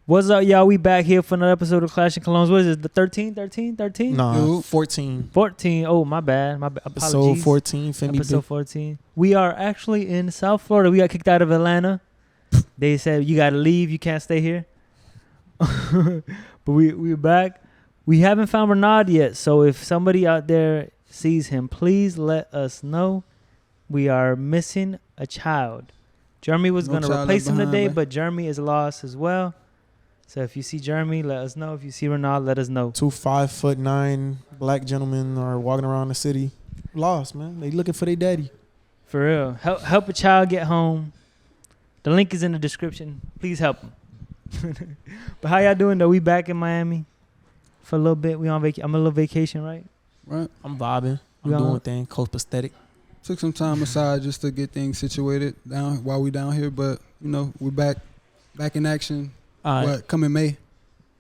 What's up, y'all? We back here for another episode of Clash and Colognes. What is it? The 13? Nah, 14. 14. Oh, my bad. Apologies. Episode 14. Episode 14. We are actually in South Florida. We got kicked out of Atlanta. They said, you got to leave. You can't stay here. But we're back. We haven't found Renard yet. So if somebody out there sees him, please let us know. We are missing a child. Jeremy was going to replace him today, but Jeremy is lost as well. So if you see Jeremy, let us know. If you see Renard, let us know. 2 5'9" black gentlemen are walking around the city. Lost, man. They looking for their daddy. For real. Help a child get home. The link is in the description. Please help them. But how y'all doing, though? We back in Miami for a little bit. We on vacation. I'm on a little vacation, right? Right. I'm vibing. I'm doing things. Coast Prosthetic. Took some time aside just to get things situated down while we down here, but you know we're back in action. What coming May?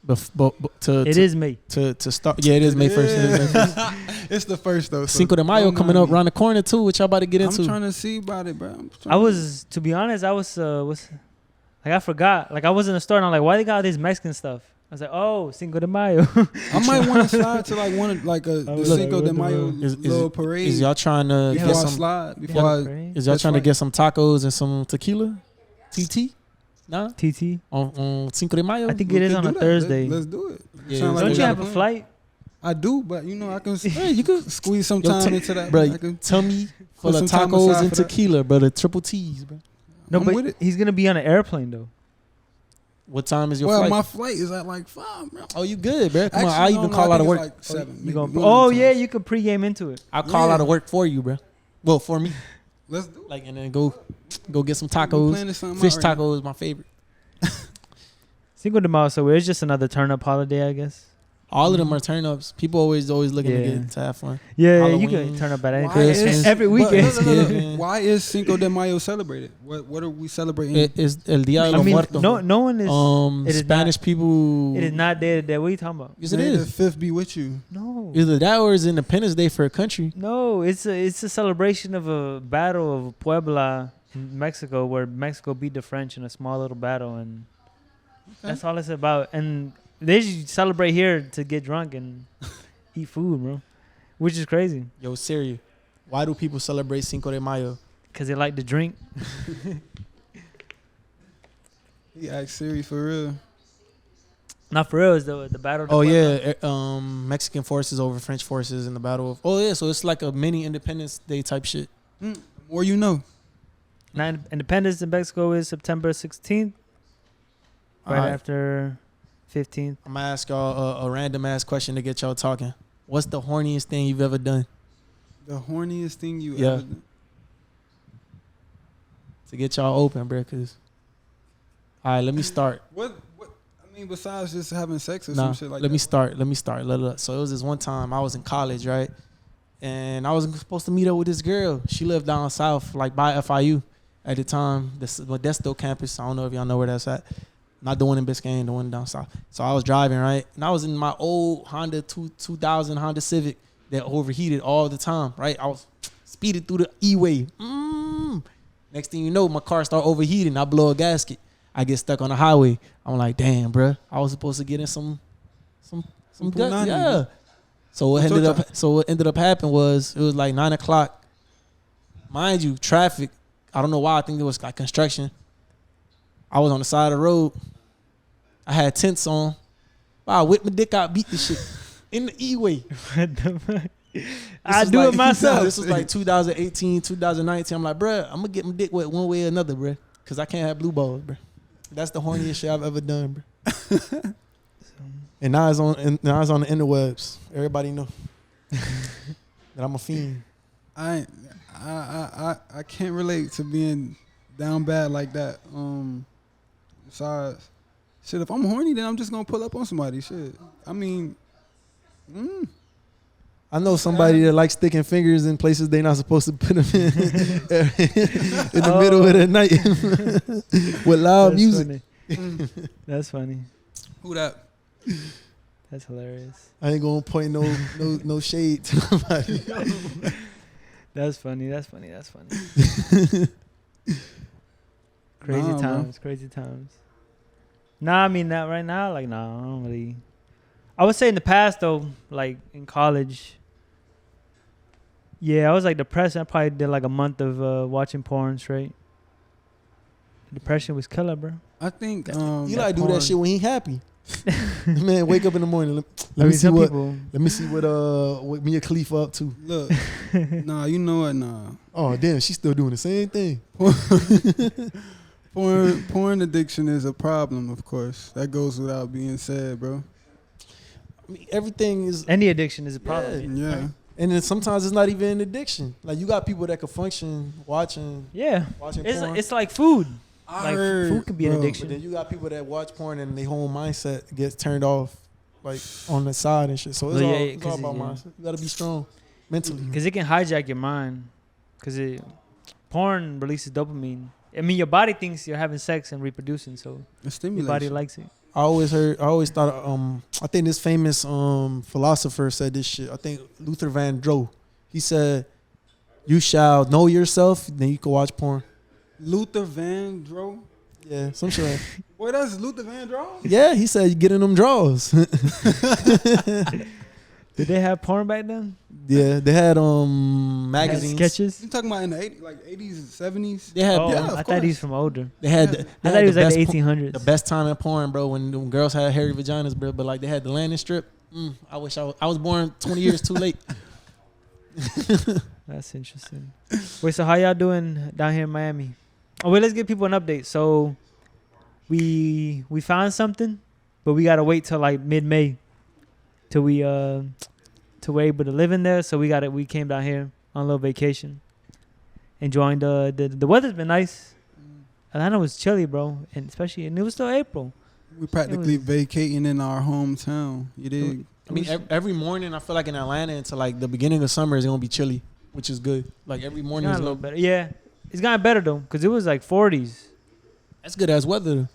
It is May. To start. Yeah, it is May 1st. It's the first though. So Cinco de Mayo coming up around the corner too. What y'all about to get into? I'm trying to see about it, bro. To be honest, I forgot. Like I was in the store and I'm like, why they got all this Mexican stuff? I was like, oh, Cinco de Mayo. I might want to slide to like the Cinco de Mayo little parade. Is y'all trying to get some? Is y'all trying to get some tacos and some tequila? TT? Nah? TT? On Cinco de Mayo? I think it is on a Thursday. Let's do it. Yeah. Don't you have a flight? I do, but you know I can you can squeeze some time into that. Bro, tell me full of tacos and tequila, bro. The triple T's, bro. No, but he's going to be on an airplane, though. What time is your flight? Well, my flight is at like 5, bro. Oh, you good, bro. Come on, I even call out of work. Like 7. You could pregame into it. I'll call out of work for you, bro. Well, for me. Let's do it. Like, and then go get some tacos. Fish tacos is my favorite. Cinco de Mayo, so it's just another turn-up holiday, I guess. All of them are turn-ups. People always looking to have fun. Yeah, Halloween, you can turn up at anything. Every weekend. Why is Cinco de Mayo celebrated? What are we celebrating? It is El Día de los Muertos. No one is. Spanish people. It is not Day to Day. What are you talking about? Yes, it is. The 5th be with you. No. Either that or it's Independence Day for a country. No, it's a celebration of a battle of Puebla in Mexico, where Mexico beat the French in a small little battle, and that's all it's about. And they just celebrate here to get drunk and eat food, bro, which is crazy. Yo, Siri, why do people celebrate Cinco de Mayo? Because they like to drink. He asked Siri for real. Not for real, it's the battle. Oh, yeah. Mexican forces over French forces in the battle of... Oh, yeah, so it's like a mini Independence Day type shit. Or you know. Now, Independence in Mexico is September 16th, right after 15th. I'm going to ask y'all a random-ass question to get y'all talking. What's the horniest thing you've ever done? The horniest thing you ever done? To get y'all open, bro, because... All right, let me start. What? I mean, besides just having sex or some shit like that. Let me start. So it was this one time I was in college, right? And I was supposed to meet up with this girl. She lived down south, like by FIU at the time. That's still campus. I don't know if y'all know where that's at. Not the one in Biscayne, the one down south. So I was driving, right? And I was in my old Honda 2000 Honda Civic that overheated all the time, right? I was speeding through the E-way. Next thing you know, my car started overheating. I blow a gasket. I get stuck on the highway. I'm like, damn, bro. I was supposed to get in some guts. Yeah. So what ended up happening was it was like 9 o'clock. Mind you, traffic. I don't know why. I think it was like construction. I was on the side of the road. I had tents on. I whipped my dick out, beat the shit in the E-way. What the fuck? I do it myself. This was like 2018, 2019. I'm like, bro, I'm gonna get my dick wet one way or another, bro, because I can't have blue balls, bro. That's the horniest shit I've ever done, bro. And now it's on the interwebs. Everybody know that I'm a fiend. I can't relate to being down bad like that. Besides, shit, if I'm horny, then I'm just gonna pull up on somebody. Shit. I mean, I know somebody that likes sticking fingers in places they not supposed to put them in the middle of the night with loud music. That's funny. Who that? That's hilarious. I ain't gonna point no shade to nobody. That's funny. Crazy times. Nah, I mean that right now. Like, nah, I don't really. I would say in the past though, like in college. Yeah, I was like depressed. I probably did like a month of watching porn straight. Depression was killer, bro. I think Eli do porn. that shit when he happy. Man, wake up in the morning. Let I me mean, see some what. people. Let me see what Mia Khalifa up to. look, nah, you know what? Nah, Oh damn, she's still doing the same thing. porn addiction is a problem. Of course, that goes without being said, bro. I mean, everything is. Any addiction is a problem. Yeah. And then sometimes it's not even an addiction. Like you got people that can function watching Yeah, porn. it's like food. I Like heard, food can be an bro, addiction. But then you got people that watch porn and their whole mindset gets turned off, like on the side and shit. So it's Well, all, yeah, it's all 'cause about yeah. mindset. You gotta be strong mentally. Because it can hijack your mind. Because porn releases dopamine. I mean, your body thinks you're having sex and reproducing, so It your stimulates. body likes it. I always thought, I think this famous philosopher said this shit. I think Luther Vandross. He said, "You shall know yourself, then you can watch porn." Luther Vandross. Yeah, some shit. Like, Boy, that's Luther Vandross. yeah, he said you get in them draws. Did they have porn back then? Yeah, they had Had magazines. sketches. You talking about in the 80s, like 80s and 70s? They had Oh, yeah, of I course. thought he's from older. they had Yeah. they I had thought he was the like best the po- 1800s. the best time in porn, bro. When girls had hairy vaginas, bro. But like they had the landing strip. I wish I was born 20 years too late. That's interesting. Wait, so how y'all doing down here in Miami? Oh, wait, let's give people an update. So we found something, but we gotta wait till like mid-May till we're able to live in there. So we came down here on a little vacation, enjoying the weather's been nice. Atlanta was chilly, bro, and it was still April. We practically vacating in our hometown. You dig? I mean, every morning I feel like in Atlanta until like the beginning of summer is gonna be chilly, which is good. Like every It's morning gotten is a little gonna, better. Yeah, it's gotten better though, cause it was like 40s. that's good as weather,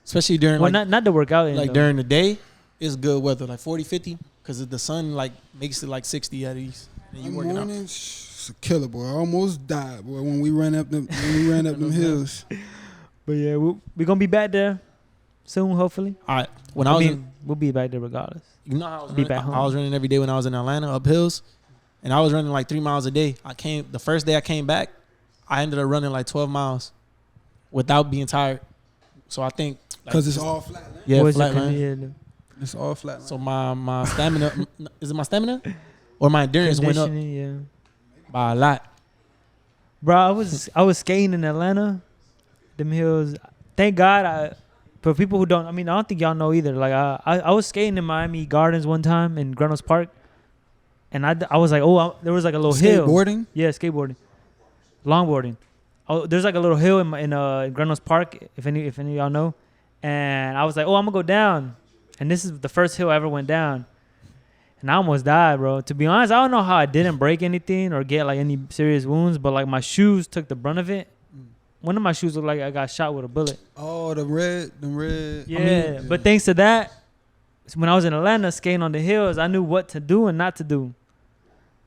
especially during Well, like not to work out in like though. during the day. It's good weather, like 40, 50, because the sun like makes it like 60 at least. And you One working out. morning, it's a killer, boy. I almost died, boy, when we ran up them hills. But yeah, we're gonna be back there soon, hopefully. All right, when I was in, we'll be back there regardless. you know how I was Be running, back home. I was running every day when I was in Atlanta up hills, and I was running like 3 miles a day. The first day I came back, I ended up running like 12 miles without being tired. So I think Because it's all flat land. yeah, Boys are flat coming line. in, It's all flat land. So my stamina is it my stamina or my endurance went up conditioning, yeah. by a lot. Bro, I was skating in Atlanta, them hills. Thank God. For people who don't, I mean, I don't think y'all know either. Like I was skating in Miami Gardens one time in Granos Park, and I was like, there was like a little hill. Skateboarding? Yeah, skateboarding, longboarding. Oh, there's like a little hill in Granos Park, if any of y'all know. And I was like, I'm gonna go down, and this is the first hill I ever went down, and I almost died, bro. To be honest, I don't know how I didn't break anything or get like any serious wounds, but like my shoes took the brunt of it. One of my shoes looked like I got shot with a bullet. Oh, the red. Yeah, but thanks to that, when I was in Atlanta skating on the hills, I knew what to do and not to do.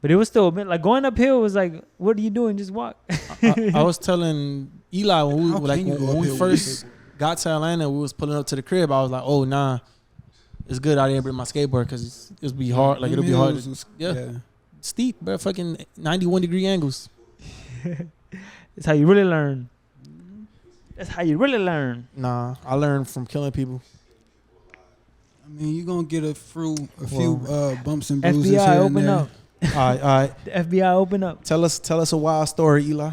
But it was still a bit like going uphill was like, what are you doing? Just walk. I was telling Eli when we How like can you go when we uphill first got to Atlanta, we was pulling up to the crib. I was like, oh nah, it's good I didn't bring my skateboard because it'll be hard. Like Them it'll be hard. hills Yeah. Steep, bro. Fucking 91-degree angles. That's how you really learn. That's how you really learn. Nah, I learned from killing people. I mean, you're going to get a few bumps and bruises FBI, here and open there. up. All right. The FBI, open up. Tell us a wild story, Eli.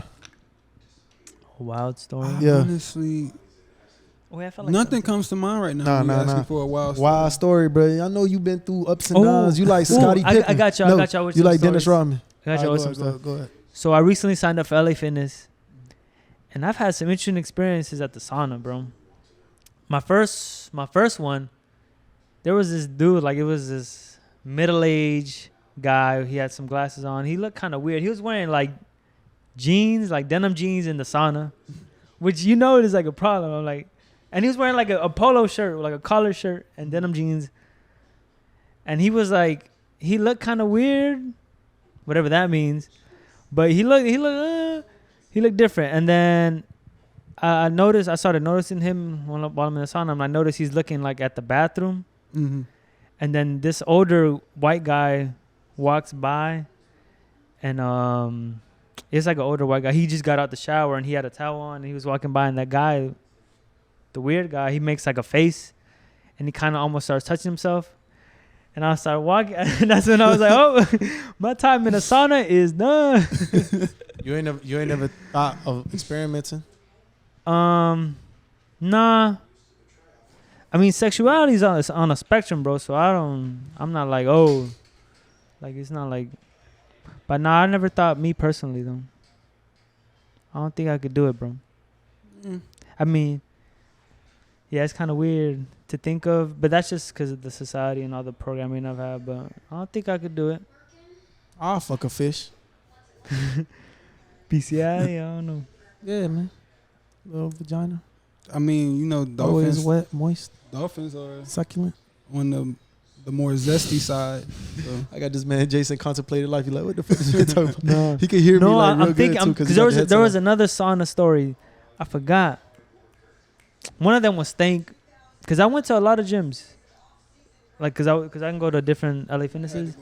A wild story. Yeah. Honestly, Wait, I felt like nothing something. comes to mind right now. Nah, You ask nah. me for a wild story. Wild story, bro. I know you've been through ups and Oh. downs. You like Ooh, Scottie Pippen. I got y'all. No, I got y'all with you some like Dennis stories. Rodman. I got y'all with some Go ahead, stuff. go ahead. So I recently signed up for LA Fitness, and I've had some interesting experiences at the sauna, bro. My first one, there was this dude, like it was this middle-aged guy. He had some glasses on. He looked kind of weird. He was wearing like jeans, like denim jeans in the sauna, which is like a problem. I'm like, and he was wearing like a polo shirt, like a collar shirt and denim jeans. And he was like, he looked kind of weird, whatever that means. But he looked different. And then I noticed. I started noticing him while I'm in the sauna. And I noticed he's looking like at the bathroom, Mm-hmm. and then this older white guy walks by, and it's like an older white guy. He just got out the shower and he had a towel on. And he was walking by, and that guy, the weird guy, he makes like a face, and he kind of almost starts touching himself. And I started walking, and that's when I was like, "Oh, my time in a sauna is done." You ain't never thought of experimenting? Nah. I mean, sexuality is on a spectrum, bro. So I'm not like, oh, like it's not like. But nah, I never thought, me personally though. I don't think I could do it, bro. I mean, yeah, it's kind of weird to think of, but that's just because of the society and all the programming I've had. But I don't think I could do it. I'll fuck a fish. PCI, I don't know. Yeah, man. Little vagina. I mean, you know, Always dolphins. wet, moist, Dolphins are succulent. on the more zesty side. So. I got this man Jason contemplated life. He's like, what the fuck is he talking about? No, He could hear me no, like real I'm thinking good too, because there was another sauna story. I forgot. One of them was Stank, because I went to a lot of gyms, like because I can go to different LA Fitnesses.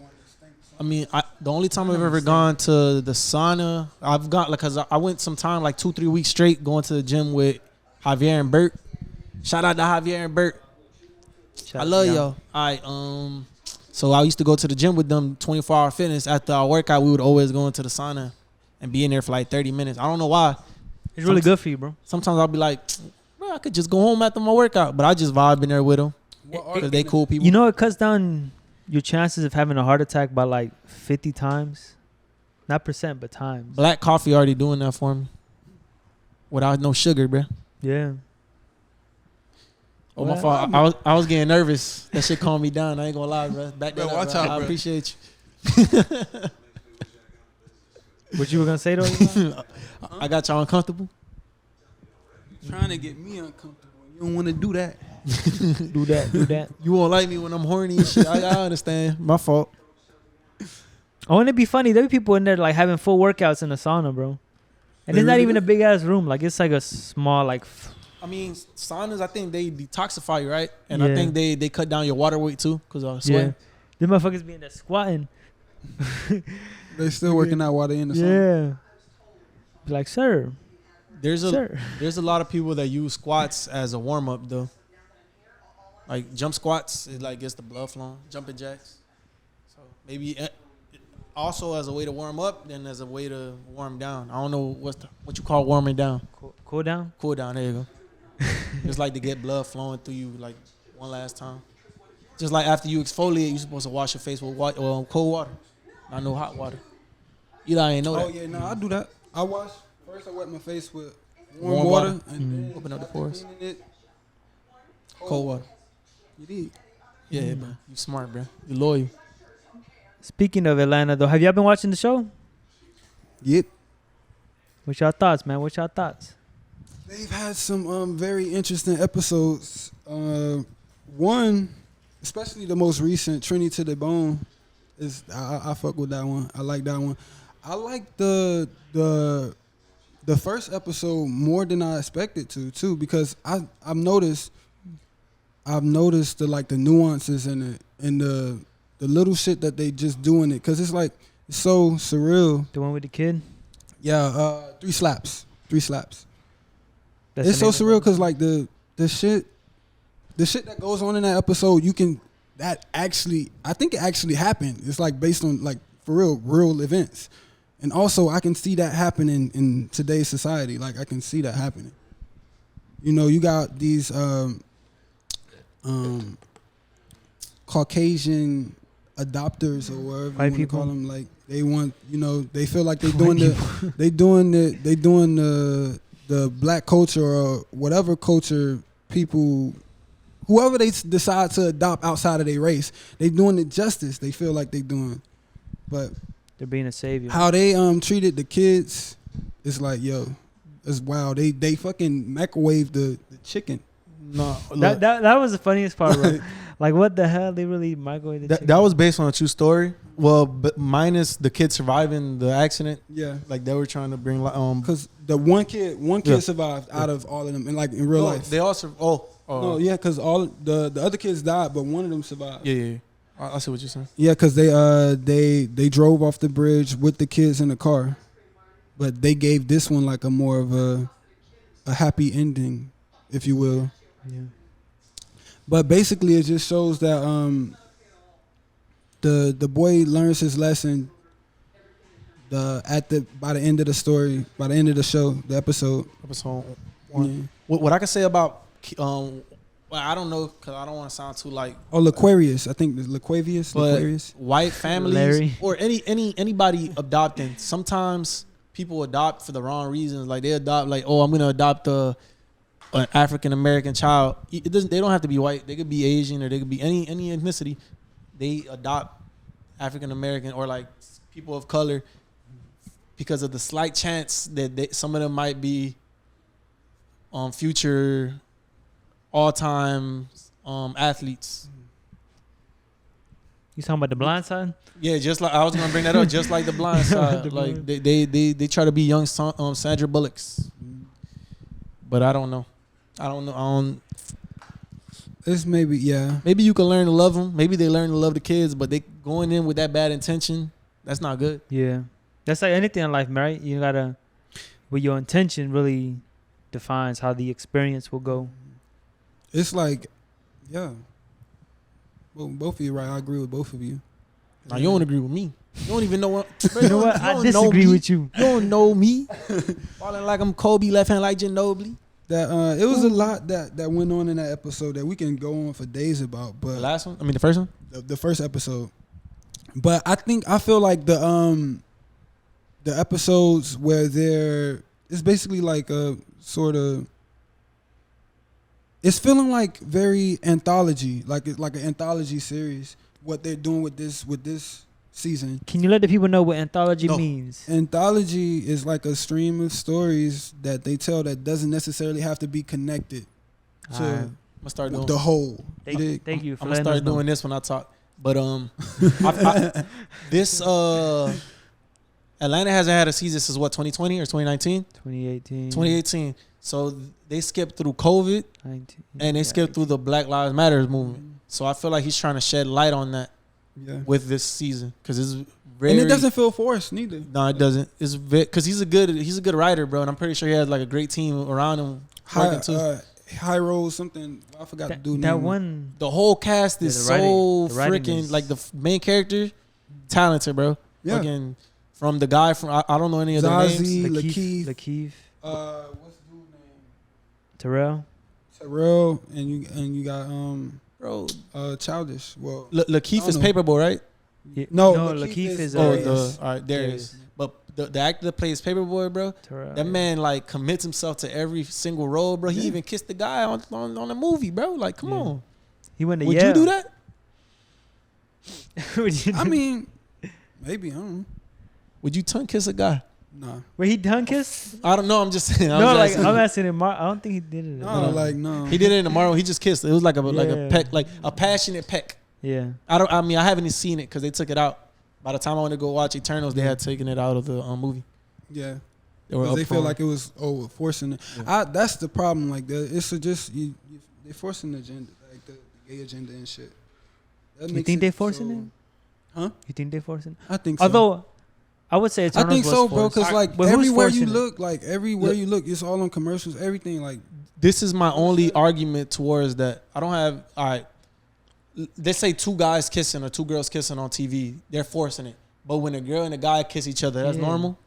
I mean, the only time I've ever gone to the sauna, I've got like, cause I went some time like 2-3 weeks straight going to the gym with Javier and Bert. Shout out to Javier and Bert. I love y'all. All right. So I used to go to the gym with them, 24-hour fitness. After our workout, we would always go into the sauna and be in there for like 30 minutes. I don't know why. It's really good for you, bro. Sometimes I'll be like, bro, I could just go home after my workout, but I just vibe in there with them. Cause they cool people. You know, it cuts down your chances of having a heart attack by like 50 times. Not percent, but times. Black coffee already doing that for me. Without no sugar, bro. Yeah. Oh, my fault. I was getting nervous. That shit calmed me down. I ain't gonna lie, bro. Back that Bro, up, watch bro. out, I bro. appreciate you. What you were gonna say though? I got y'all uncomfortable. Trying to get me uncomfortable. You don't want to do that. do that. You won't like me when I'm horny and shit. I understand. My fault. Oh, and it'd be funny. There'd be people in there like having full workouts in the sauna, bro. And They it's not really even do? a big ass room. Like it's like a small like. I mean, saunas, I think they detoxify you, right? And I Yeah. think they cut down your water weight too, because I was Yeah. sweating. Them motherfuckers be in there squatting. They still working out while they in the sun. Yeah. Be like, sir. There's Sir. a lot of people that use squats as a warm up though. Like jump squats, it like gets the blood flowing. Jumping jacks. So maybe also as a way to warm up, then as a way to warm down. I don't know what you call warming down. Cool down. Cool down. There you go. Just like to get blood flowing through you like one last time. Just like after you exfoliate, you're supposed to wash your face with cold water, not no hot water. I ain't know that. Oh yeah, no, I do that. I wash first. I wet my face with Warm warm water. water, and then Open up the pores. cleaning it. Cold water. You did. Yeah, bro. You smart, bro. You loyal. Speaking of Atlanta, though, have y'all been watching the show? Yep. What's y'all thoughts, man? What's y'all thoughts? They've had some very interesting episodes. One, especially the most recent, Trinity to the Bone, is I fuck with that one. I like that one. I like the first episode more than I expected to too, because I've noticed the nuances in it and the little shit that they just do in it, because it's like it's so surreal. The one with the kid? Yeah, 3 slaps. That's It's the so name of surreal because like the shit that goes on in that episode, I think it actually happened. It's like based on like for real events. And also I can see that happening in today's society. Like I can see that happening. You know, you got these Caucasian adopters or whatever White you want to people. call them. Like they want, you know, they feel like they doing the black culture or whatever culture people, whoever they decide to adopt outside of their race, they doing it justice. They feel like they doing, but They're being a savior. how they treated the kids is like, yo, it's wild. They fucking microwave the chicken. No, That was the funniest part, bro. Like what the hell? They really microwave the chicken? That was based on a true story. Well, but minus the kid surviving the accident. Yeah, Like they were trying to bring because the one kid Yeah. survived out of all of them, and like in real life. They also No, yeah, because all the other kids died, but one of them survived. yeah. I see what you're saying. Yeah, because they drove off the bridge with the kids in the car, but they gave this one like a more of a happy ending, if you will. Yeah. But basically, it just shows that the boy learns his lesson. By the end of the story, by the end of the show, the episode. Episode one. Yeah. What I can say about well, I don't know because I don't want to sound too like. Oh, Laquarius. I think it's Laquavius. But Laquarius. white families Larry. or anybody adopting. Sometimes people adopt for the wrong reasons. Like they adopt, like, oh, I'm gonna adopt an African American child. It doesn't. They don't have to be white. They could be Asian or they could be any ethnicity. They adopt African American or like people of color because of the slight chance that some of them might be future all-time athletes. You talking about the blind side? Yeah, just like I was gonna bring that up. Just like the blind side, like they try to be young Sandra Bullocks, but I don't know. It's maybe Maybe you can learn to love them. Maybe they learn to love the kids, but they going in with that bad intention. That's not good. Yeah. That's like anything in life, right? You gotta, with your intention really defines how the experience will go. It's like, yeah. Well, both of you, right? I agree with both of you. Now you don't agree with me. You don't even know what. You know what? I disagree with you. You don't know me. Falling like I'm Kobe, left hand like Ginobili. That it was a lot that went on in that episode that we can go on for days about. But The last one, I mean the first one. the first episode. But I feel like the episodes where it's basically like a sort of. It's feeling like very anthology, like it's like an anthology series. What they're doing with this season. Can you let the people know what anthology No. means? Anthology is like a stream of stories that they tell that doesn't necessarily have to be connected to Alright. I'm gonna start doing. the whole. Thank you for I'm gonna letting us start know. doing this when I talk. But this Atlanta hasn't had a season since what 2020 or 2019? 2018. 2018. So they skipped through COVID 19. and they skipped through the Black Lives Matter movement. So I feel like he's trying to shed light on that Yeah. with this season because it's very. And it doesn't feel forced neither. No, it doesn't. It's because he's a good writer, bro, and I'm pretty sure he has like a great team around him working too. High roll something. I forgot to do That one. The whole cast is Yeah, so the writing freaking is- like the main character, talented, bro. Yeah. Fucking from the guy from I don't know any of their names. Zazie, Lakeith. Lakeith. Lakeith. What's the dude's name? Terrell. Terrell, and you got Bro, Childish. Well, Lakeith I is don't know. Paperboy, right? Yeah. No, Lakeith Lakeith is is- Oh, Darius. all right, there it is. But the actor that plays Paperboy, bro, Terrell. that man like commits himself to every single role, bro. He Yeah. even kissed the guy on the movie, bro. Like, come Yeah. on, He went to would Yale. you do that? Would you I do- mean, maybe I don't know. Would you tongue kiss a guy? Nah, were he done kiss? I don't know. I'm just saying. No, like I'm asking him. I don't think he did it. no, like no. He did it in tomorrow. He just kissed. It was like a Yeah. peck, like a passionate peck. Yeah. I mean, I haven't even seen it because they took it out. By the time I went to go watch Eternals, they had taken it out of the movie. Yeah, They were 'cause they feel upfront. like it was forcing it. Yeah. That's the problem. Like it's just they forcing the agenda, like the gay agenda and shit. That You makes think it they forcing so- it? Huh? You think they forcing it? I think so. Although, I would say I Eternals think was so, bro. forced. Because like But who's everywhere you forcing it? look, it's all on commercials. Everything like This is my only argument towards that. I don't have. All right. Let's say two guys kissing or two girls kissing on TV. They're forcing it. But when a girl and a guy kiss each other, that's Yeah. normal.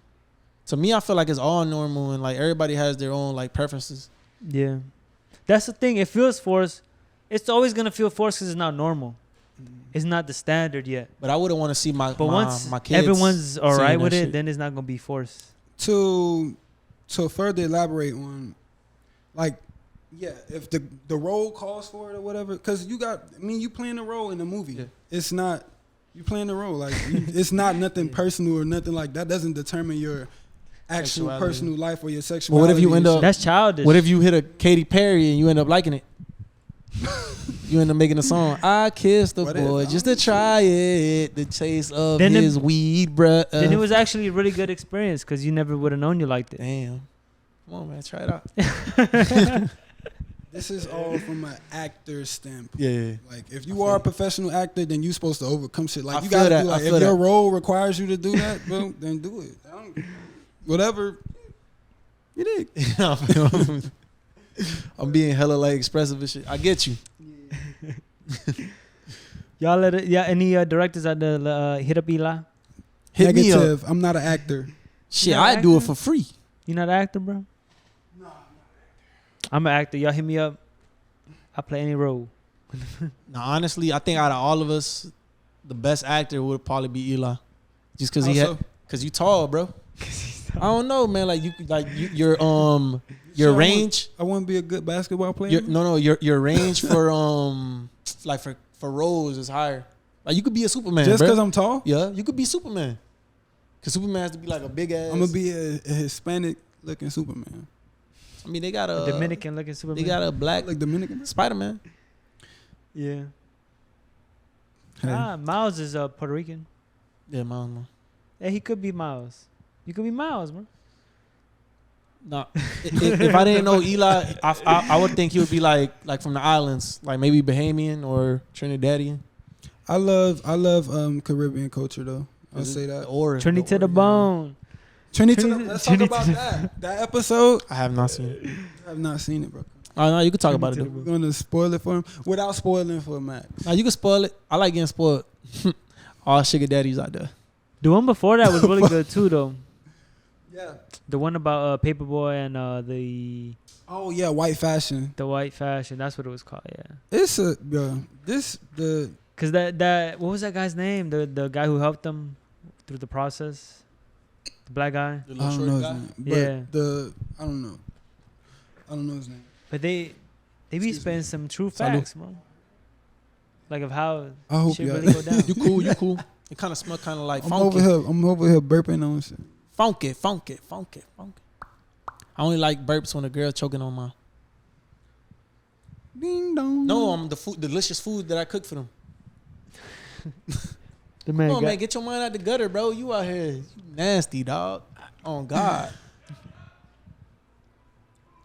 To me, I feel like it's all normal and like everybody has their own like preferences. Yeah. That's the thing. It feels forced. It's always gonna feel forced because it's not normal. It's not the standard yet. But I wouldn't want to see my But once my kids. everyone's all right seeing with that it, shit. then it's not gonna be forced. to further elaborate on, like, yeah, if the role calls for it or whatever, because you playing a role in the movie. Yeah. It's not you playing a role like it's not nothing personal or nothing like that. Doesn't determine your actual Sexuality. personal life or your Well, sexuality. what if you end and up? shit. That's childish. What if you hit a Katy Perry and you end up liking it? You end up making a song. I kissed the What if? boy just to try it. The taste of Then his weed, bruh. Then it was actually a really good experience because you never would have known you liked it. Damn. Come on, man. Try it out. This is all from an actor's standpoint. Yeah. Like, if you are a professional actor, then you're supposed to overcome shit. Like, I you feel gotta that. do, like, I if feel your that. role requires you to do that, bro, then do it. Whatever. You dig? I'm being hella like expressive and shit. I get you. Y'all let it. Yeah, any directors at the hit up Eli? Hit me up. Negative. I'm not an actor. Shit, You're not I do it acting? for free. You not an actor, bro? No, I'm an actor. Y'all hit me up. I play any role. Now, honestly, I think out of all of us, the best actor would probably be Eli, just because because you tall, bro. I don't know, man. Like your range. I want to be a good basketball player. Your range for like for roles is higher. Like you could be a Superman Just bro. because I'm tall? Yeah, you could be Superman. Cause Superman has to be like a big ass. I'm going to be a Hispanic looking Superman. I mean, they got a Dominican looking Superman. They got a black Like Dominican? Spider-Man. Yeah. Hey. Miles is Puerto Rican. Yeah, man. Yeah, he could be Miles. You could be Miles, bro. No, if I didn't know Eli, I would think he would be like from the islands, like maybe Bahamian or Trinidadian. I love Caribbean culture though. I'll say that. Or Trinity to the bone. Trinity. Trinity- Let's talk Trinity- about that. That episode. I have not seen it. I have not seen it, bro. Oh no, you could talk about it. Trinity Though. We're gonna spoil it for him without spoiling for Max. Now you can spoil it. I like getting spoiled. All sugar daddies out there. The one before that was really good too, though. Yeah. The one about Paperboy and the Oh yeah, white fashion. white fashion. That's what it was called. Yeah. It's a Cause that what was that guy's name? The guy who helped them through the process. The black guy. The I little don't short know his guy. name. But Yeah. I don't know his name. But they be Excuse spending some true Salute. facts, bro. Like of how I hope shit y'all. really go down. You cool? You cool? It kind of smell kind of like I'm funky. over here burping on shit. Funky. I only like burps when a girl choking on my. Ding dong. No, the food, delicious food that I cook for them. The man Come on, got- man, get your mind out the gutter, bro. You out here, you nasty dog. Oh God.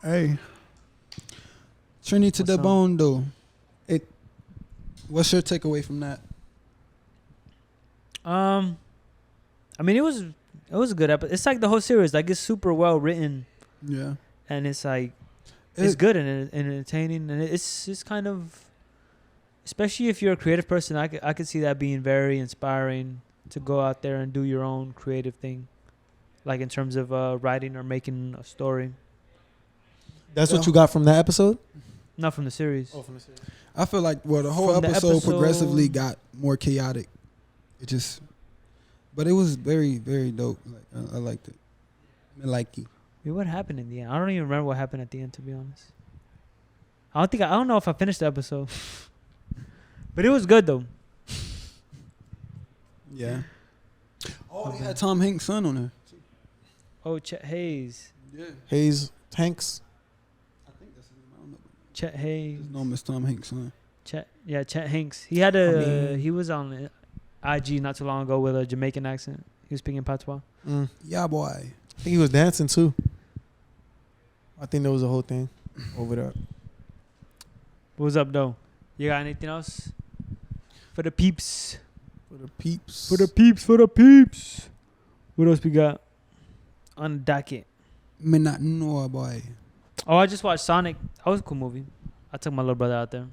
Hey. Trinity to What's the up? bone though. What's your takeaway from that? I mean, it was a good episode. It's like the whole series. Like it's super well written, Yeah. and it's like it's good and entertaining, and it's kind of, especially if you're a creative person, I could see that being very inspiring to go out there and do your own creative thing, like in terms of writing or making a story. That's what you got from that episode? Not from the series. Oh, from the series. I feel like the whole From the episode progressively episode- got more chaotic. But it was very, very dope. Like I liked it. I like it. Wait, what happened in the end? I don't even remember what happened at the end, to be honest. I don't know if I finished the episode, but it was good though. Yeah. Oh, they had Tom Hanks' son on there. Oh, Chet Hayes. Yeah. Hayes Hanks. I think that's his name. I don't know. Chet Hayes. His name is Tom Hanks' son. Chet Hanks. He had he was on IG not too long ago with a Jamaican accent. He was speaking patois. I Yeah, boy. think he was dancing too. I think there was a whole thing over there. What's up, though? You got anything else for the peeps? For the peeps. For the peeps. What else we got on the docket? Me not know, boy. Oh, I just watched Sonic. That was a cool movie. I took my little brother out there.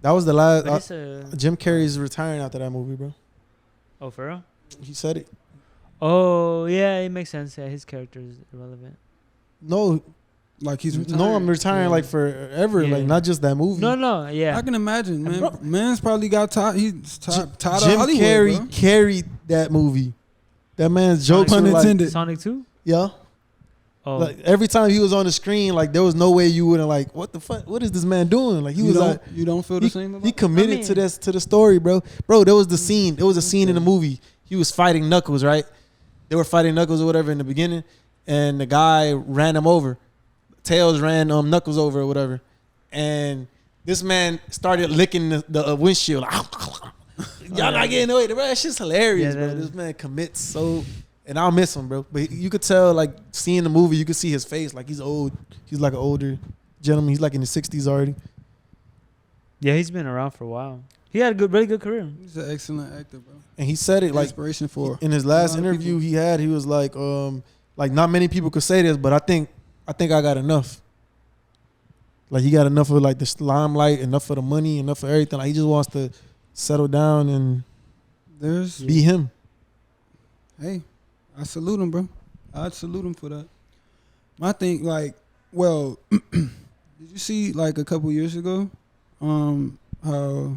That was the last. But it's a, Jim Carrey's retiring after that movie, bro. oh, for real? He said it. Oh, yeah, it makes sense. Yeah, his character is irrelevant. No, Like he's retired. no, I'm retiring Yeah. like forever. Yeah. Like not just that movie. No, yeah. I can imagine, man. Bro. Man's probably got tired. He's tired of Jim Hollywood, Carrey bro. carried that movie. That man's Sonic jokes Pun were like, intended. Sonic 2? yeah. Oh, Like every time he was on the screen, like there was no way you wouldn't like, what the fuck? What is this man doing? Like he was like, You don't feel the same about he committed I mean- to this to the story, bro. Bro, there was the scene. There was a scene in the movie. He was fighting Knuckles, right? They were fighting Knuckles or whatever in the beginning, and the guy ran him over. Tails ran Knuckles over or whatever, and This man started licking the windshield. Y'all not getting away, bro. That shit's hilarious, Yeah, bro. This man commits so, and I'll miss him, bro. But you could tell, like, seeing the movie, you could see his face, like he's old. He's like an older gentleman. He's like in his 60s already. Yeah, he's been around for a while. He had a really good career. He's an excellent actor, bro. And he said it like Inspiration for in his last a lot of interview people. he was like not many people could say this, but I think I got enough. Like he got enough of like the limelight, enough of the money, enough of everything. Like he just wants to settle down and be him. Hey, I salute him, bro. I'd salute him for that. My thing, like, well, did you see like a couple years ago, how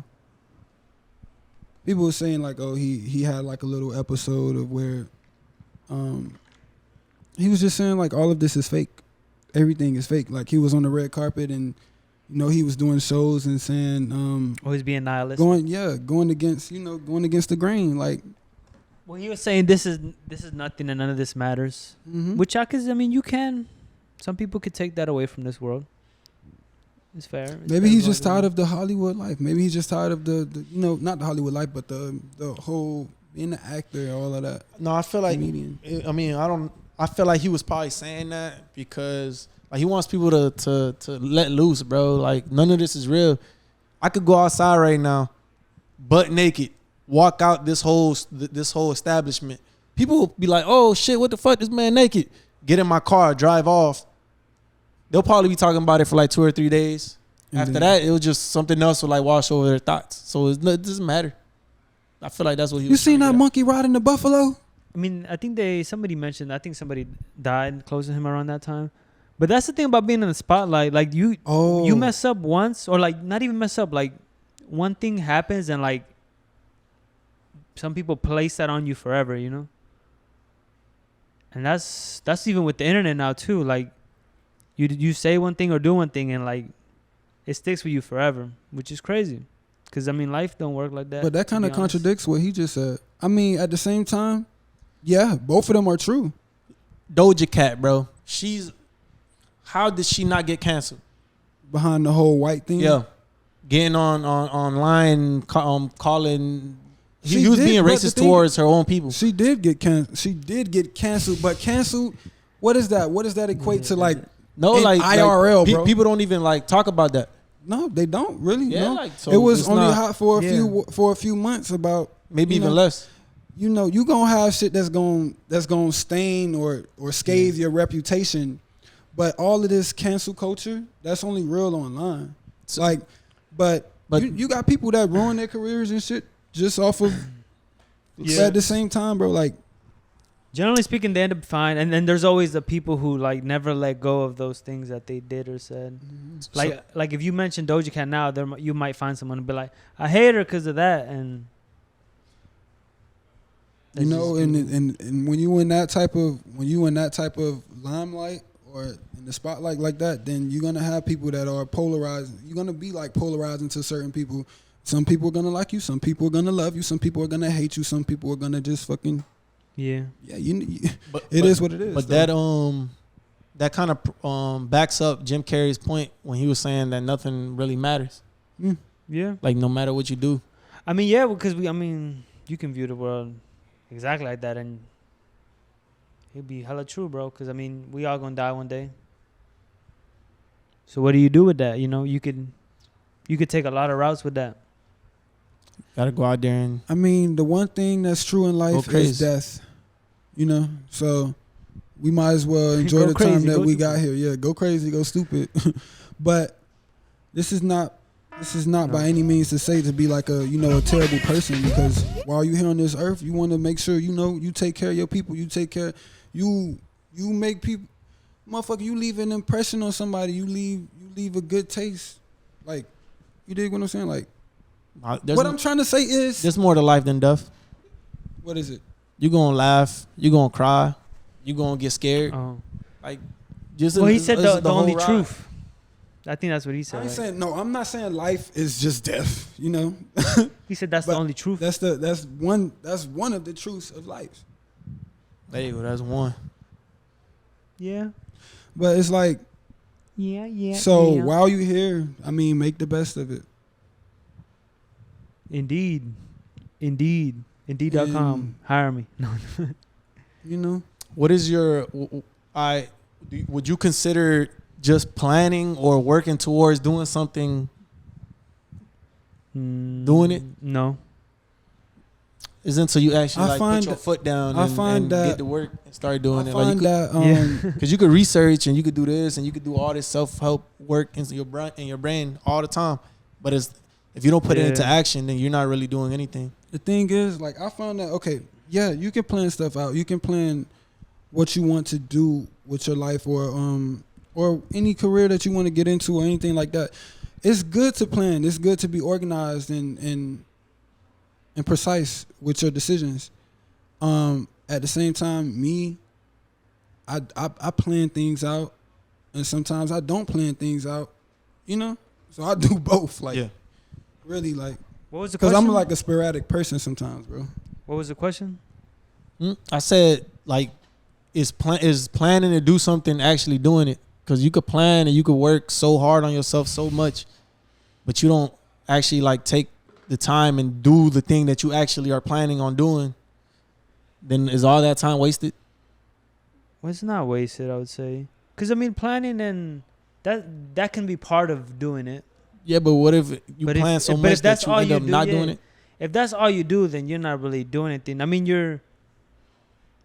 people were saying like, oh, he had like a little episode of where, he was just saying like all of this is fake, everything is fake. Like he was on the red carpet and, you know, he was doing shows and saying, Always being nihilist. going against the grain, like. Well, he was saying this is nothing and none of this matters. Mm-hmm. Which you can. Some people could take that away from this world. It's fair. Maybe he's just tired of the Hollywood life. Maybe he's just tired of the not the Hollywood life, but the whole being an actor, all of that. No, I feel like Comedian. I feel like he was probably saying that because like he wants people to let loose, bro. Like none of this is real. I could go outside right now, butt naked, walk out this whole establishment. People will be like, "Oh shit, what the fuck? This man naked." Get in my car, drive off. They'll probably be talking about it for like 2 or 3 days. After that, it was just something else will like wash over their thoughts. So it doesn't matter. I feel like that's what he was. You seen trying to that get at. monkey riding the buffalo? I mean, I think somebody mentioned. I think somebody died close to him around that time. But that's the thing about being in the spotlight. Like you mess up once, or like not even mess up. Like one thing happens, and like some people place that on you forever. You know. And that's even with the internet now too. Like you say one thing or do one thing, and like it sticks with you forever, which is crazy. Because I mean, life don't work like that. But that kind of contradicts what he just said. I mean, at the same time, yeah, both of them are true. Doja Cat, bro. How did she not get canceled? Behind the whole white thing. Yeah, getting online, calling. He was being racist towards her own people. She did get canceled, but canceled. What is that? What does that equate to? Like IRL, bro. People don't even like talk about that. No, they don't really. Yeah, no. like, so it was it's only not- hot for a few months. About Maybe even less. You know, you gonna have shit that's gonna stain or scathe your reputation, but all of this cancel culture that's only real online. So, Like, but But- you got people that ruin their careers and shit just off of. Yeah. At the same time, bro, like. Generally speaking, they end up fine, and then there's always the people who like never let go of those things that they did or said. Like if you mention Doja Cat now, you might find someone and be like, "I hate her because of that," and You know, and when you in that type of limelight or in the spotlight like that, then you're gonna have people that are polarized. You're gonna be like polarizing to certain people. Some people are gonna like you. Some people are gonna love you. Some people are gonna hate you. Some people are gonna just fucking yeah. It is what it is. But though. that kind of backs up Jim Carrey's point when he was saying that nothing really matters. Yeah. Like no matter what you do. I mean, yeah, because you can view the world exactly like that, and it'd be hella true, bro. Because I mean, we all gonna die one day. So what do you do with that? You know, you could take a lot of routes with that. Gotta go out there and I mean, the one thing that's true in life crazy. is death. You know, so we might as well enjoy Go the time crazy, that go we stupid. got here. Yeah, go crazy, go stupid. But this is not by any means to say to be like a terrible person, because while you're here on this earth, you want to make sure you take care of your people. You take care. You make people, motherfucker. You leave an impression on somebody. You leave a good taste. Like, you dig what I'm saying? Like, what I'm trying to say is, there's more to life than death. what is it? You gonna laugh, you gonna cry, you gonna get scared. Like just Well, he said the whole only ride. truth. I think that's what he said. I ain't Right? saying no. I'm not saying life is just death. You know, He said that's the But only truth. that's one of the truths of life. There you go. That's one. Yeah. But it's like, Yeah. So while you here, I mean, make the best of it. Indeed. Indeed.com. And- Hire me. No. You know, What is your would you consider just planning or working towards doing something? Doing it? No. Is until you actually I like find put your foot down I and, find and that- get to work and start doing I it. find Like that because you could research and you could do this and you could do all this self help work in your brain all the time, but it's if you don't put it into Yeah. action, then you're not really doing anything. the thing is, like, I found that, okay, yeah, you can plan stuff out. You can plan what you want to do with your life or any career that you want to get into or anything like that. It's good to plan. It's good to be organized and precise with your decisions. At the same time, I plan things out, and sometimes I don't plan things out, you know? So I do both, like, really, like, What was the because question? I'm like a sporadic person sometimes, bro. What was the question? I said like is planning to do something actually doing it, because you could plan and you could work so hard on yourself so much, but you don't actually like take the time and do the thing that you actually are planning on doing. Then is all that time wasted? Well, it's not wasted, I would say. Because, I mean, planning and that can be part of doing it. Yeah, but what if you But plan if- so but much if that's that you all end you up do, not yeah. doing it? If that's all you do, then you're not really doing anything. I mean, you're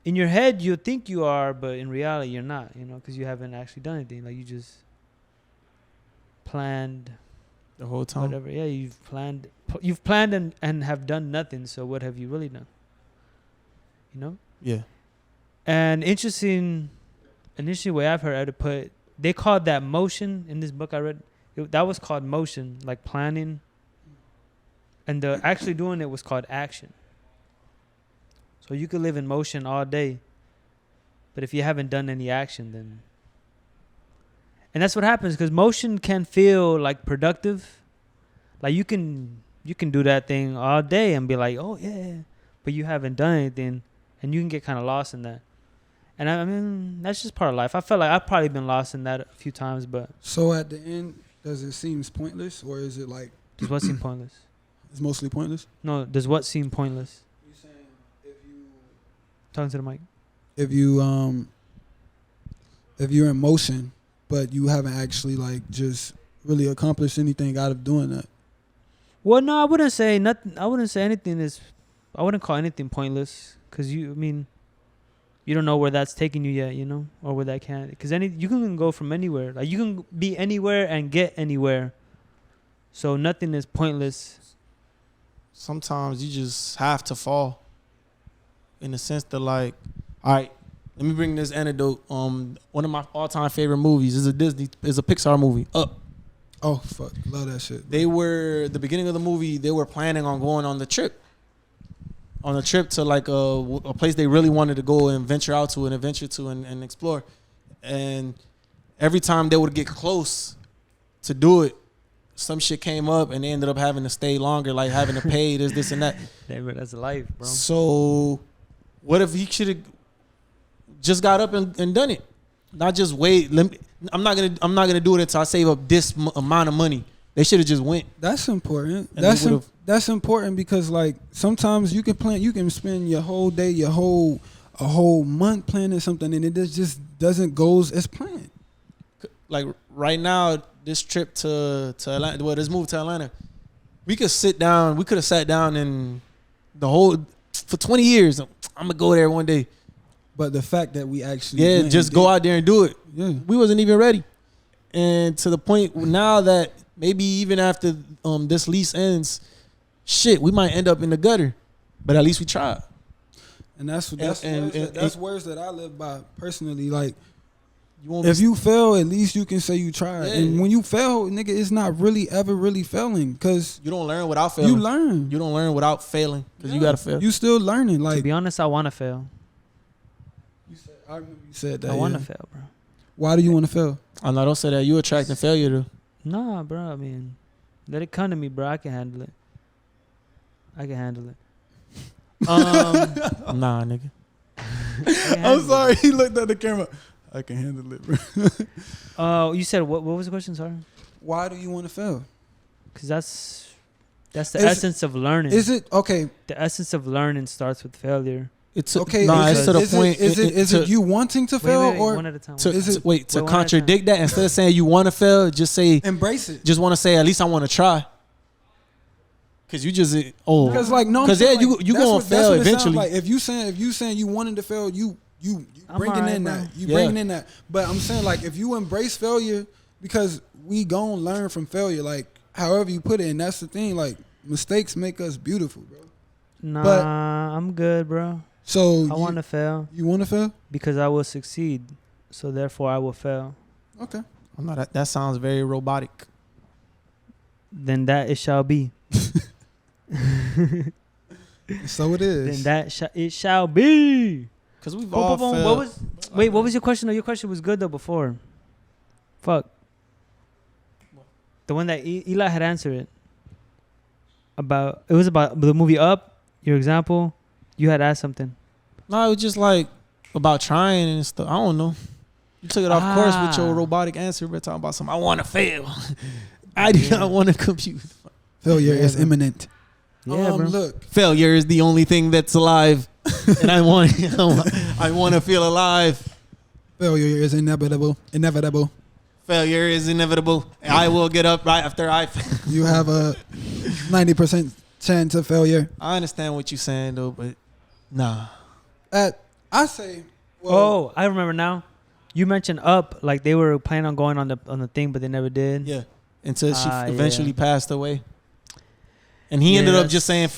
in your head, you think you are, but in reality, you're not, you know, because you haven't actually done anything. Like, you just planned The whole time. whatever. Yeah, you've planned and have done nothing. So what have you really done? You know? Yeah. And interesting way I've heard to put, they called that motion in this book I read. That was called motion, like planning. And the actually doing it was called action. So you could live in motion all day, but if you haven't done any action, then. And that's what happens, because motion can feel like productive. Like you can do that thing all day and be like, oh yeah, but you haven't done anything, and you can get kind of lost in that. And I mean, that's just part of life. I felt like I've probably been lost in that a few times, but So at the end, does it seem pointless, or is it like does what seem pointless? it's mostly pointless? No, does what seem pointless? You saying if you Talking to the mic. if you're in motion, but you haven't actually like just really accomplished anything out of doing that? Well, no, I wouldn't say nothing. I wouldn't say anything is. I wouldn't call anything pointless, because you don't know where that's taking you yet, you know, or where that can. Because you can go from anywhere. Like you can be anywhere and get anywhere. So nothing is pointless. Sometimes you just have to fall. In the sense that, like, all right, let me bring this anecdote. One of my all-time favorite movies is a Pixar movie, Up. Oh fuck, love that shit. They were the beginning of the movie. They were planning on going on a trip to like a place they really wanted to go and venture out to and adventure to and explore. And every time they would get close to do it, some shit came up and they ended up having to stay longer, like having to pay this and that. That's life, bro. So what if he should have just got up and done it? Not just wait. I'm not gonna do it until I save up this amount of money. They should have just went. That's important. And That's important, because like sometimes you can spend your whole day, a whole month planning something, and it just doesn't go as planned. Like right now, this trip to Atlanta, well, this move to Atlanta, we could sit down. We could have sat down and for 20 years. I'm gonna go there one day. But the fact that we actually just go out there and do it. Yeah. We wasn't even ready, and to the point now that maybe even after this lease ends, shit, we might end up in the gutter, but at least we tried. And that's words that I live by personally. Like, if you fail, at least you can say you tried. Yeah. And when you fail, nigga, it's not really ever really failing, because you don't learn without failing. you learn. You don't learn without failing, because you gotta fail. You still learning. To Like, be honest, I want to fail. I remember you said that. I want to yeah. fail, bro. Why do you want to fail? I know. Don't say that. You attracting failure to. Nah, bro. I mean, let it come to me, bro. I can handle it. Nah, nigga. I'm sorry. He looked at the camera. I can handle it, bro. You said what was the question? Sorry. Why do you want to fail? Because that's the Is- essence of learning. Is it okay? The essence of learning starts with failure. It's Okay, nah, is it's it, to the is point. It, is it you wanting to fail Wait, or one at a time. to, is it- to- wait to Wait, one at a contradict that instead of saying you want to fail, just say embrace it? just want to say at least I want to try. Cause you just Because like no, I'm 'Cause, saying, yeah, like, you that's gonna what- that's fail what it sounds eventually. Like if you saying you wanted to fail, you I'm bringing alright, in bro. that, you Yeah. bringing in that. But I'm saying like if you embrace failure, because we gon' learn from failure. Like however you put it, and that's the thing. Like mistakes make us beautiful, bro. Nah, but- I'm good, bro. So I want to fail You want to fail? because I will succeed. So therefore, I will fail. Okay. I'm not. That sounds very robotic. Then that it shall be. So it is. Then it shall be. Cause we've Boom, all boom, boom. failed. What was your question? No, your question was good though before. Fuck. The one that Eli had answered it. It was about the movie Up. Your example. You had asked something. No, it was just like about trying and stuff. I don't know. You took it off course with your Ah. robotic answer. We're talking about something. I want to fail. I do not want to compute. Failure Yeah, is bro. imminent. Yeah, bro. Look, Failure is the only thing that's alive, and I want to feel alive. failure is inevitable. Inevitable. Failure is inevitable. I will get up right after I. You have a 90% chance of failure. I understand what you're saying though, but nah. I say, well, Oh, I remember now. You mentioned Up, like they were planning on going on the thing, but they never did. Yeah, until she Ah, eventually yeah. passed away, and he Yeah, ended up that's- just saying.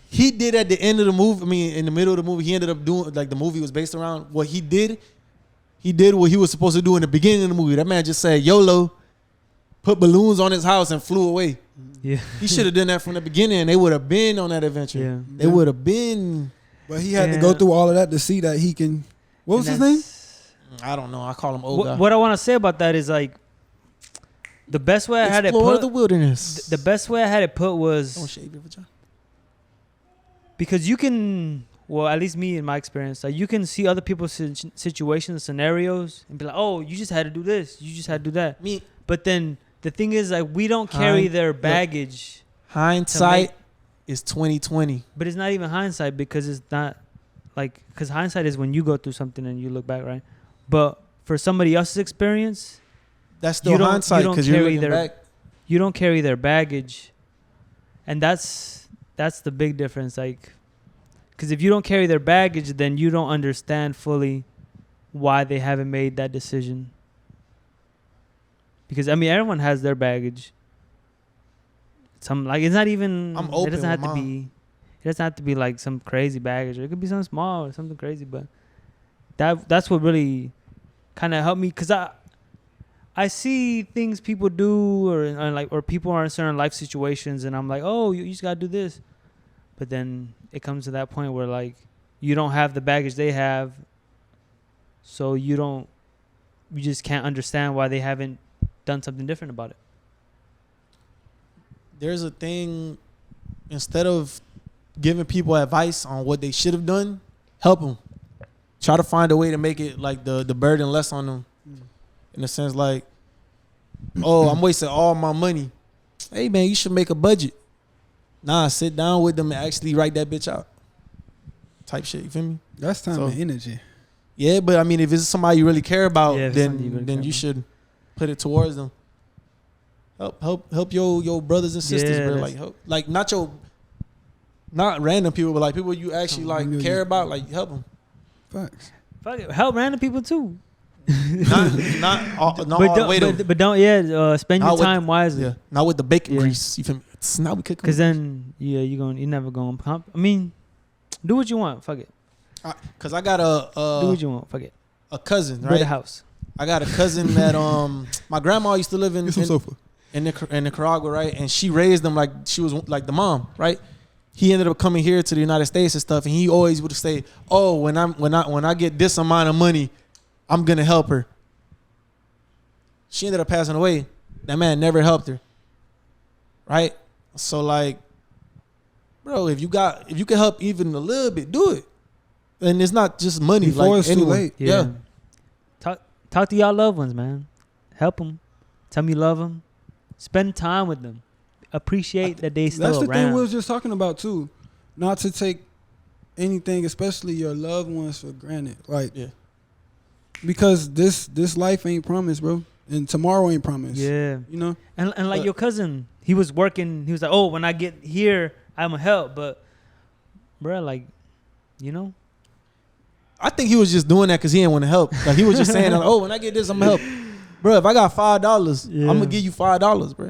He did at the end of the movie. I mean, in the middle of the movie, he ended up doing like the movie was based around what he did. He did what he was supposed to do in the beginning of the movie. That man just said YOLO, put balloons on his house and flew away. Yeah. He should have done that from the beginning, and they would have been on that adventure. Yeah. They would have been. but he had to Yeah. go through all of that to see that he can. What was his name? I don't know. I call him old guy. What I want to say about that is like the best way I had it Explore put. the wilderness. The best way I had it put Don't was shave your vagina. because you can. Well, at least me in my experience, like you can see other people's situations, scenarios, and be like, "Oh, you just had to do this. You just had to do that." Me But then the thing is, like, we don't carry their baggage. hindsight is 2020. But it's not even hindsight because it's not like because hindsight is when you go through something and you look back, right? But for somebody else's experience, That's still You don't- hindsight you don't because you're carry looking their- back. you don't carry their baggage, and that's the big difference. Like, because if you don't carry their baggage, then you don't understand fully why they haven't made that decision. Because I mean, everyone has their baggage. Some like it's not even. I'm It open doesn't have with to be. It doesn't have to be like some crazy baggage. It could be something small or something crazy, but that's what really kind of helped me because I see things people do or people are in certain life situations and I'm like, oh, you just gotta do this, but then it comes to that point where like you don't have the baggage they have, so you just can't understand why they haven't done something different about it. There's a thing, instead of giving people advice on what they should have done, help them. Try to find a way to make it like the burden less on them. In a sense, like, oh, I'm wasting all my money. Hey, man, you should make a budget. Nah, sit down with them and actually write that bitch out. Type shit, you feel me? That's time So- and energy. Yeah, but I mean, if it's somebody you really care about, Yeah, if it's somebody you really then care you about. should put it towards them. Help your brothers and sisters, Yeah, bro. that's- Like not random people, but like people you actually like Someone you care know. about. Like help them. Facts. Fuck it, help random people too. not but all the don't, way though. but don't spend Not your with- time wisely. Yeah, not with the bacon Yeah. grease. You feel me? It's not we cook. Cause then you're never gonna I mean, do what you want. Fuck it. Cause I got Do what you want. Fuck it. a cousin, Build a right? house. I got a cousin that my grandma used to live in Get some sofa. in Nicaragua, right? And she raised them like she was like the mom, right? He ended up coming here to the United States and stuff, and he always would say, "Oh, when I get this amount of money, I'm gonna help her." She ended up passing away. That man never helped her, right? So like, bro, if you can help even a little bit, do it. And it's not just money. Before like it's too anyone. late. Yeah. Talk to y'all loved ones, man. Help them. Tell them you love them. Spend time with them. Appreciate that they still That's the around. thing we was just talking about too. Not to take anything, especially your loved ones, for granted. Like, Yeah. because this life ain't promised, bro, and tomorrow ain't promised. Yeah. You know. And like But- your cousin, he was working. He was like, "Oh, when I get here, I'm gonna help." But, bro, like, you know, I think he was just doing that because he didn't want to help. Like he was just saying, like, "Oh, when I get this, I'm gonna help." Bro, if I got $5, Yeah. I'm gonna give you $5, bro.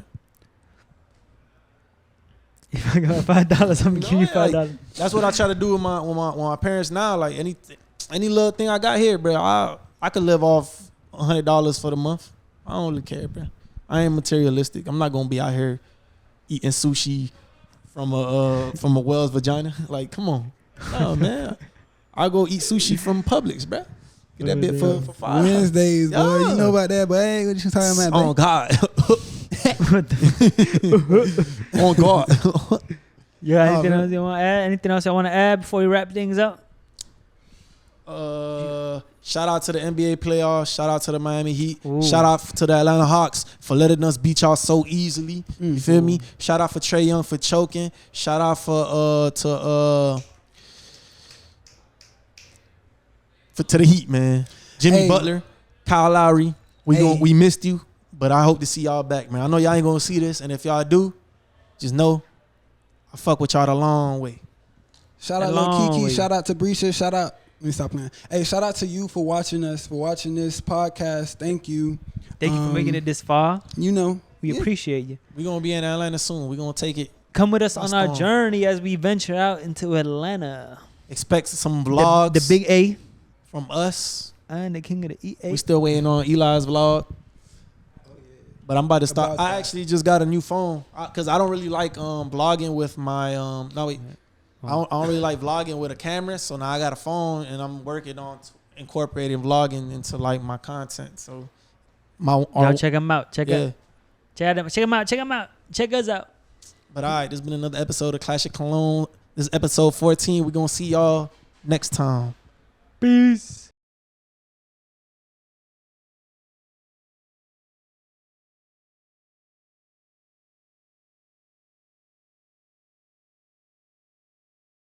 if I got $5, I'm gonna give you No, $5. That's what I try to do with my parents now. Like any little thing I got here, bro, I could live off $100 for the month. I don't really care, bro. I ain't materialistic. I'm not gonna be out here eating sushi from a whale's vagina. Like, come on, no man. I go eat sushi from Publix, bro. Get that bit for $5. Wednesdays, boy. Yeah. You know about that, but hey, what you talking about? Oh God. On God. Yeah. Anything man. else you want to add? Anything else I want to add before we wrap things up? Shout out to the NBA playoffs. Shout out to the Miami Heat. Ooh. Shout out to the Atlanta Hawks for letting us beat y'all so easily. You feel me? Shout out for Trae Young for choking. Shout out to the Heat, man. Jimmy Hey. Butler, Kyle Lowry. Hey. We missed you, but I hope to see y'all back, man. I know y'all ain't gonna see this, and if y'all do, just know I fuck with y'all the long way. Shout out A Lil long Kiki. way. Shout out to Brisha. Shout out. Let me stop playing. Hey, shout out to you for watching us, for watching this podcast. Thank you. Thank you for making it this far. You know, We yeah. appreciate you. We gonna be in Atlanta soon. We gonna take it. Come with us My on our storm. journey as we venture out into Atlanta. Expect some vlogs. The big A. from us. And the king of the EA. We still waiting on Eli's vlog. But I'm about to start. About I that. actually just got a new phone because I don't really like vlogging with my no wait. I don't really like vlogging with a camera. So now I got a phone and I'm working on incorporating vlogging into like my content. So Y'all check them out. Check yeah. them out. Check us out. But all right, this has been another episode of Clash of Cologne. This is episode 14. We're gonna see y'all next time. Peace.